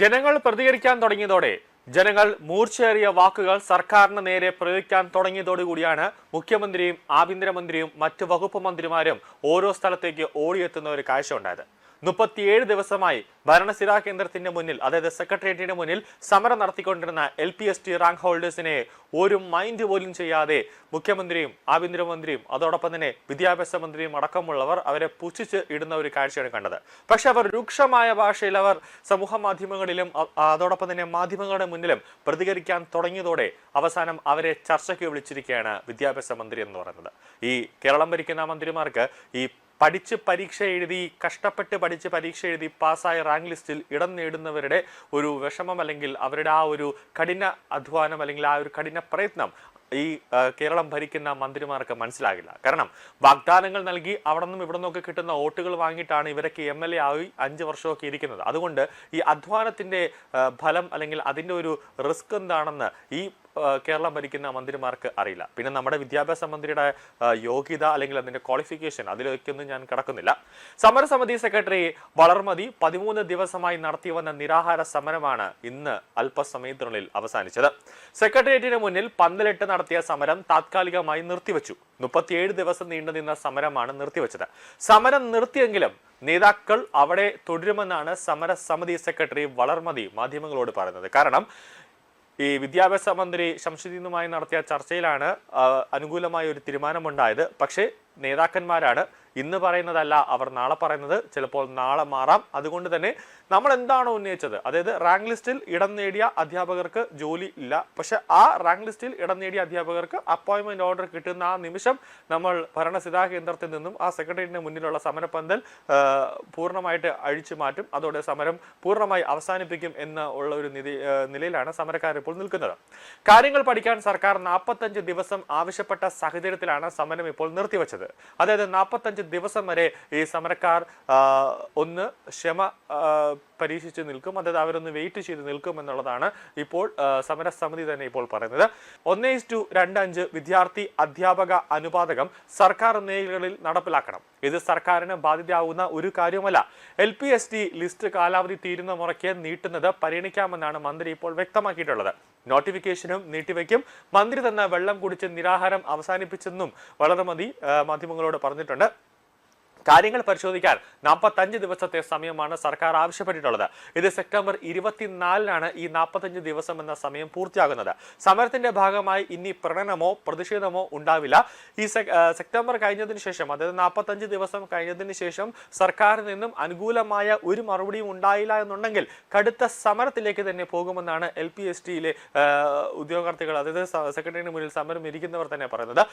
ജനങ്ങൾ പ്രതികരിക്കാൻ തുടങ്ങിയതോടെ ജനങ്ങൾ മൂർച്ചയേറിയ വാക്കുകൾ സർക്കാരിന് നേരെ പ്രയോഗിക്കാൻ തുടങ്ങിയതോടുകൂടിയാണ് മുഖ്യമന്ത്രിയും ആഭ്യന്തരമന്ത്രിയും മറ്റ് വകുപ്പ് മന്ത്രിമാരും ഓരോ സ്ഥലത്തേക്ക് ഓടിയെത്തുന്ന ഒരു കാഴ്ച ഉണ്ടായത്. 37 ദിവസമായി ഭരണസിരാ കേന്ദ്രത്തിന്റെ മുന്നിൽ, അതായത് സെക്രട്ടേറിയറ്റിന്റെ മുന്നിൽ സമരം നടത്തിക്കൊണ്ടിരുന്ന LPST റാങ്ക് ഹോൾഡേഴ്സിനെ ഒരു മൈൻഡ് പോലും ചെയ്യാതെ മുഖ്യമന്ത്രിയും ആഭ്യന്തരമന്ത്രിയും അതോടൊപ്പം തന്നെ വിദ്യാഭ്യാസ മന്ത്രിയും അടക്കമുള്ളവർ അവരെ പുച്ഛിച്ച് ഇടുന്ന ഒരു കാഴ്ചയാണ് കണ്ടത്. പക്ഷെ അവർ രൂക്ഷമായ ഭാഷയിൽ അവർ സമൂഹ മാധ്യമങ്ങളിലും അതോടൊപ്പം തന്നെ മാധ്യമങ്ങളുടെ മുന്നിലും പ്രതികരിക്കാൻ തുടങ്ങിയതോടെ അവസാനം അവരെ ചർച്ചയ്ക്ക് വിളിച്ചിരിക്കുകയാണ് വിദ്യാഭ്യാസ മന്ത്രി എന്ന് പറയുന്നത്. ഈ കേരളം ഭരിക്കുന്ന മന്ത്രിമാർക്ക് ഈ പഠിച്ച് പരീക്ഷ എഴുതി, കഷ്ടപ്പെട്ട് പഠിച്ച് പരീക്ഷ എഴുതി പാസ്സായ റാങ്ക് ലിസ്റ്റിൽ ഇടം നേടുന്നവരുടെ ഒരു വിഷമം അല്ലെങ്കിൽ അവരുടെ ആ ഒരു കഠിന അധ്വാനം അല്ലെങ്കിൽ ആ ഒരു കഠിന പ്രയത്നം ഈ കേരളം ഭരിക്കുന്ന മന്ത്രിമാർക്ക് മനസ്സിലാകില്ല. കാരണം വാഗ്ദാനങ്ങൾ നൽകി അവിടെ നിന്നും ഇവിടെ നിന്നൊക്കെ കിട്ടുന്ന വോട്ടുകൾ വാങ്ങിയിട്ടാണ് ഇവരൊക്കെ MLA ആയി 5 വർഷമൊക്കെ ഇരിക്കുന്നത്. അതുകൊണ്ട് ഈ അധ്വാനത്തിന്റെ ഫലം അല്ലെങ്കിൽ അതിൻ്റെ ഒരു റിസ്ക് എന്താണെന്ന് ഈ കേരളം ഭരിക്കുന്ന മന്ത്രിമാർക്ക് അറിയില്ല. പിന്നെ നമ്മുടെ വിദ്യാഭ്യാസ മന്ത്രിയുടെ യോഗ്യത അല്ലെങ്കിൽ അതിന്റെ ക്വാളിഫിക്കേഷൻ, അതിലേക്കൊന്നും ഞാൻ കിടക്കുന്നില്ല. സമരസമിതി സെക്രട്ടറി വളർമതി 13 ദിവസമായി നടത്തി വന്ന നിരാഹാര സമരമാണ് ഇന്ന് അല്പസമയത്തിനുള്ളിൽ അവസാനിച്ചത്. സെക്രട്ടേറിയറ്റിന് മുന്നിൽ പന്തലിട്ട് നടത്തിയ സമരം താത്കാലികമായി നിർത്തിവെച്ചു. 37 ദിവസം നീണ്ടുനിന്ന സമരമാണ് നിർത്തിവെച്ചത്. സമരം നിർത്തിയെങ്കിലും നേതാക്കൾ അവിടെ തുടരുമെന്നാണ് സമരസമിതി സെക്രട്ടറി വളർമതി മാധ്യമങ്ങളോട് പറയുന്നത്. കാരണം ഈ വിദ്യാഭ്യാസ മന്ത്രി ശംസുദ്ദീനുമായി നടത്തിയ ചർച്ചയിലാണ് അനുകൂലമായ ഒരു തീരുമാനമുണ്ടായത്. പക്ഷേ നേതാക്കന്മാരാണ് ഇന്ന് പറയുന്നതല്ല അവർ നാളെ പറയുന്നത്, ചിലപ്പോൾ നാളെ മാറാം. അതുകൊണ്ട് തന്നെ നമ്മൾ എന്താണോ ഉന്നയിച്ചത്, അതായത് റാങ്ക് ലിസ്റ്റിൽ ഇടം നേടിയ അധ്യാപകർക്ക് ജോലി ഇല്ല, പക്ഷെ ആ റാങ്ക് ലിസ്റ്റിൽ ഇടം നേടിയ അധ്യാപകർക്ക് അപ്പോയിന്റ്മെന്റ് ഓർഡർ കിട്ടുന്ന ആ നിമിഷം നമ്മൾ ഭരണസിരാ കേന്ദ്രത്തിൽ നിന്നും ആ സെക്രട്ടേറിയറ്റിന് മുന്നിലുള്ള സമരപന്തൽ പൂർണ്ണമായിട്ട് അഴിച്ചു മാറ്റും. അതോടെ സമരം പൂർണ്ണമായി അവസാനിപ്പിക്കും എന്ന ഉള്ള ഒരു നിലയിലാണ് സമരക്കാർ ഇപ്പോൾ നിൽക്കുന്നത്. കാര്യങ്ങൾ പഠിക്കാൻ സർക്കാർ 45 ദിവസം ആവശ്യപ്പെട്ട സാഹചര്യത്തിലാണ് സമരം ഇപ്പോൾ നിർത്തിവെച്ചത്. അതായത് 45 ദിവസം വരെ ഈ സമരക്കാർ ഒന്ന് ക്ഷമ പരീക്ഷിച്ച് നിൽക്കും, അതായത് അവരൊന്ന് വെയിറ്റ് ചെയ്ത് നിൽക്കും എന്നുള്ളതാണ് ഇപ്പോൾ സമരസമിതി തന്നെ ഇപ്പോൾ പറയുന്നത്. 1:25 വിദ്യാർത്ഥി അധ്യാപക അനുപാതകം സർക്കാർ മേഖലകളിൽ നടപ്പിലാക്കണം. ഇത് സർക്കാരിന് ബാധ്യതയാവുന്ന ഒരു കാര്യമല്ല. LPST ലിസ്റ്റ് കാലാവധി തീരുന്ന മുറയ്ക്ക് നീട്ടുന്നത് പരിഗണിക്കാമെന്നാണ് മന്ത്രി ഇപ്പോൾ വ്യക്തമാക്കിയിട്ടുള്ളത്. നോട്ടിഫിക്കേഷനും നീട്ടിവെക്കും. മന്ത്രി തന്ന വെള്ളം കുടിച്ച് നിരാഹാരം അവസാനിപ്പിച്ചെന്നും വളർമതി മാധ്യമങ്ങളോട് പറഞ്ഞിട്ടുണ്ട്. കാര്യങ്ങൾ പരിശോധിക്കാൻ 45 ദിവസത്തെ സമയമാണ് സർക്കാർ ആവശ്യപ്പെട്ടിട്ടുള്ളത്. ഇത് സെപ്റ്റംബർ 24-നാണ് ഈ 45 ദിവസം എന്ന സമയം പൂർത്തിയാകുന്നത്. സമരത്തിന്റെ ഭാഗമായി ഇനി പ്രകടനമോ പ്രതിഷേധമോ ഉണ്ടാവില്ല. ഈ സെപ്റ്റംബർ കഴിഞ്ഞതിന് ശേഷം, അതായത് 45 ദിവസം കഴിഞ്ഞതിന് ശേഷം സർക്കാരിൽ നിന്നും അനുകൂലമായ ഒരു മറുപടിയും ഉണ്ടായില്ല എന്നുണ്ടെങ്കിൽ കടുത്ത സമരത്തിലേക്ക് തന്നെ പോകുമെന്നാണ് LPSTയിലെ ഉദ്യോഗാർത്ഥികൾ, അതായത് സെക്രട്ടറിയുടെ മുന്നിൽ സമരം ഇരിക്കുന്നവർ തന്നെ പറയുന്നത്.